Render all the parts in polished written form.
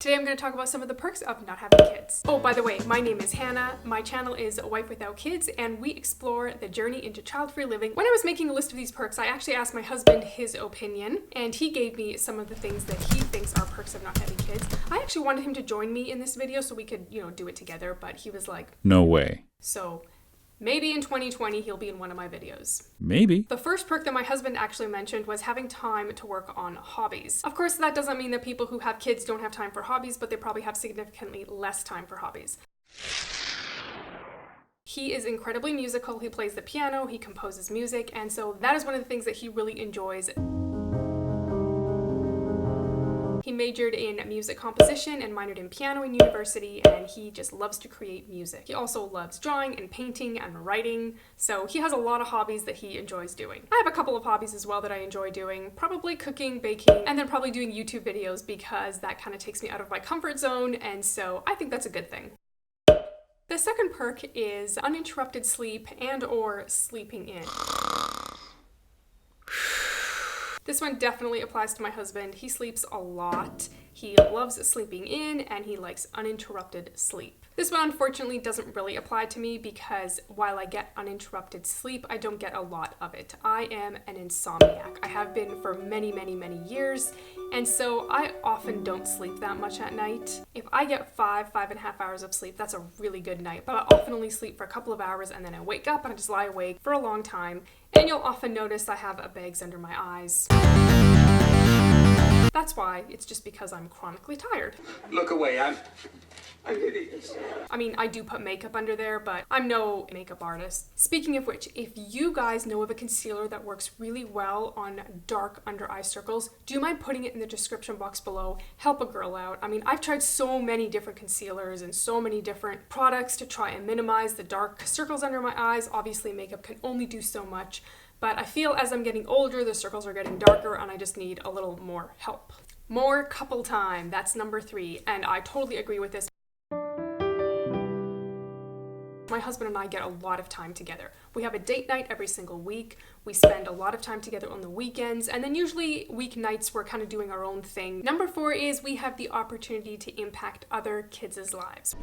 Today I'm going to talk about some of the perks of not having kids. Oh, by the way, my name is Hannah. My channel is Wife Without Kids, and we explore the journey into child-free living. When I was making a list of these perks, I actually asked my husband his opinion, and he gave me some of the things that he thinks are perks of not having kids. I actually wanted him to join me in this video so we could, do it together, but he was like, no way. So maybe in 2020 he'll be in one of my videos. Maybe. The first perk that my husband actually mentioned was having time to work on hobbies. Of course, that doesn't mean that people who have kids don't have time for hobbies, but they probably have significantly less time for hobbies. He is incredibly musical. He plays the piano, he composes music, and so that is one of the things that he really enjoys. He majored in music composition and minored in piano in university, and he just loves to create music. He also loves drawing and painting and writing, so he has a lot of hobbies that he enjoys doing. I have a couple of hobbies as well that I enjoy doing, probably cooking, baking, and then probably doing YouTube videos because that kind of takes me out of my comfort zone, and so I think that's a good thing. The second perk is uninterrupted sleep and/or sleeping in. This one definitely applies to my husband. He sleeps a lot. He loves sleeping in and he likes uninterrupted sleep. This one unfortunately doesn't really apply to me because while I get uninterrupted sleep, I don't get a lot of it. I am an insomniac. I have been for many, many, many years, and so I often don't sleep that much at night. If I get 5.5 hours of sleep, that's a really good night, but I often only sleep for a couple of hours and then I wake up and I just lie awake for a long time, and you'll often notice I have bags under my eyes. That's why. It's just because I'm chronically tired. Look away, I'm hideous. I mean, I do put makeup under there, but I'm no makeup artist. Speaking of which, if you guys know of a concealer that works really well on dark under eye circles, do you mind putting it in the description box below? Help a girl out. I mean, I've tried so many different concealers and so many different products to try and minimize the dark circles under my eyes. Obviously, makeup can only do so much. But I feel as I'm getting older, the circles are getting darker and I just need a little more help. More couple time, that's number 3, and I totally agree with this. My husband and I get a lot of time together. We have a date night every single week. We spend a lot of time together on the weekends, and then usually weeknights we're kind of doing our own thing. Number 4 is we have the opportunity to impact other kids' lives.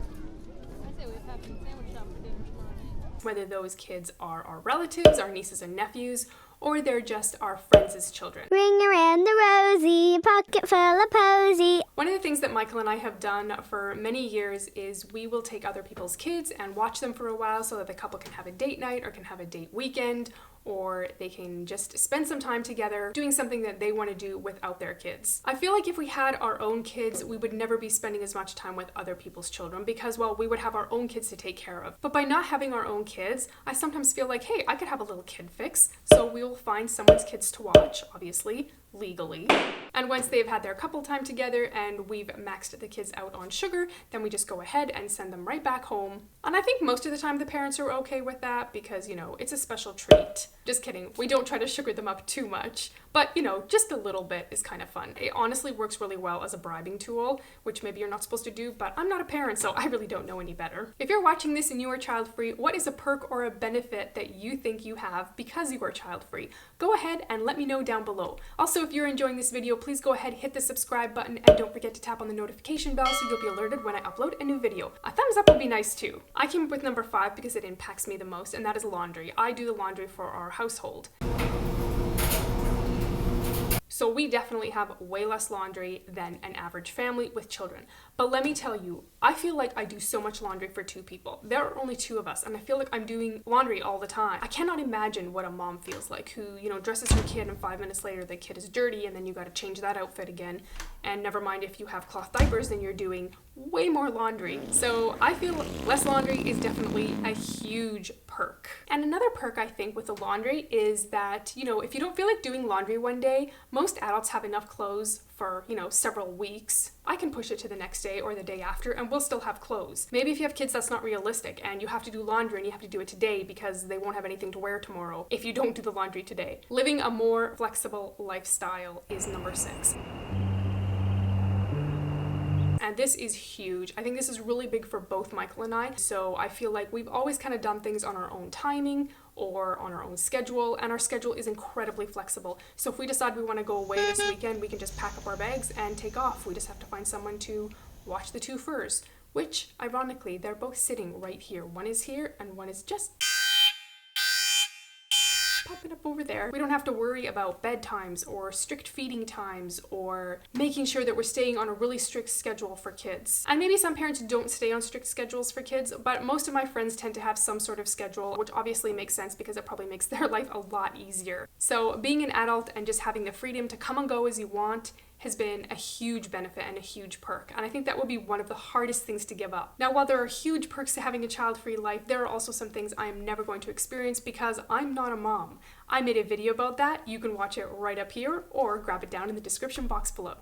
Whether those kids are our relatives, our nieces and nephews, or they're just our friends' children. Ring around the rosy, pocket full of posy. One of the things that Michael and I have done for many years is we will take other people's kids and watch them for a while so that the couple can have a date night or can have a date weekend, or they can just spend some time together doing something that they want to do without their kids. I feel like if we had our own kids, we would never be spending as much time with other people's children because, well, we would have our own kids to take care of. But by not having our own kids, I sometimes feel like, hey, I could have a little kid fix, so we will find someone's kids to watch, obviously, legally. And once they've had their couple time together and we've maxed the kids out on sugar, then we just go ahead and send them right back home. And I think most of the time the parents are okay with that because, it's a special treat. Just kidding. We don't try to sugar them up too much, but, just a little bit is kind of fun. It honestly works really well as a bribing tool, which maybe you're not supposed to do, but I'm not a parent, so I really don't know any better. If you're watching this and you are child-free, what is a perk or a benefit that you think you have because you are child-free? Go ahead and let me know down below. Also, if you're enjoying this video, please go ahead, hit the subscribe button, and don't forget to tap on the notification bell so you'll be alerted when I upload a new video. A thumbs up would be nice too. I came up with number 5 because it impacts me the most, and that is laundry. I do the laundry for our household. So we definitely have way less laundry than an average family with children. But let me tell you, I feel like I do so much laundry for 2 people. There are only 2 of us, and I feel like I'm doing laundry all the time. I cannot imagine what a mom feels like who, dresses her kid and 5 minutes later the kid is dirty and then you gotta change that outfit again. And never mind if you have cloth diapers, then you're doing way more laundry. So I feel less laundry is definitely a huge perk. And another perk I think with the laundry is that, if you don't feel like doing laundry one day, most adults have enough clothes for, several weeks. I can push it to the next day or the day after and we'll still have clothes. Maybe if you have kids, that's not realistic and you have to do laundry and you have to do it today because they won't have anything to wear tomorrow if you don't do the laundry today. Living a more flexible lifestyle is number 6. And this is huge. I think this is really big for both Michael and I. So I feel like we've always kind of done things on our own timing or on our own schedule, and our schedule is incredibly flexible. So if we decide we want to go away this weekend, we can just pack up our bags and take off. We just have to find someone to watch the two furs, which, ironically, they're both sitting right here. One is here and one is just popping up over there. We don't have to worry about bedtimes or strict feeding times or making sure that we're staying on a really strict schedule for kids. And maybe some parents don't stay on strict schedules for kids, but most of my friends tend to have some sort of schedule, which obviously makes sense because it probably makes their life a lot easier. So being an adult and just having the freedom to come and go as you want has been a huge benefit and a huge perk. And I think that will be one of the hardest things to give up. Now, while there are huge perks to having a child-free life, there are also some things I am never going to experience because I'm not a mom. I made a video about that. You can watch it right up here or grab it down in the description box below.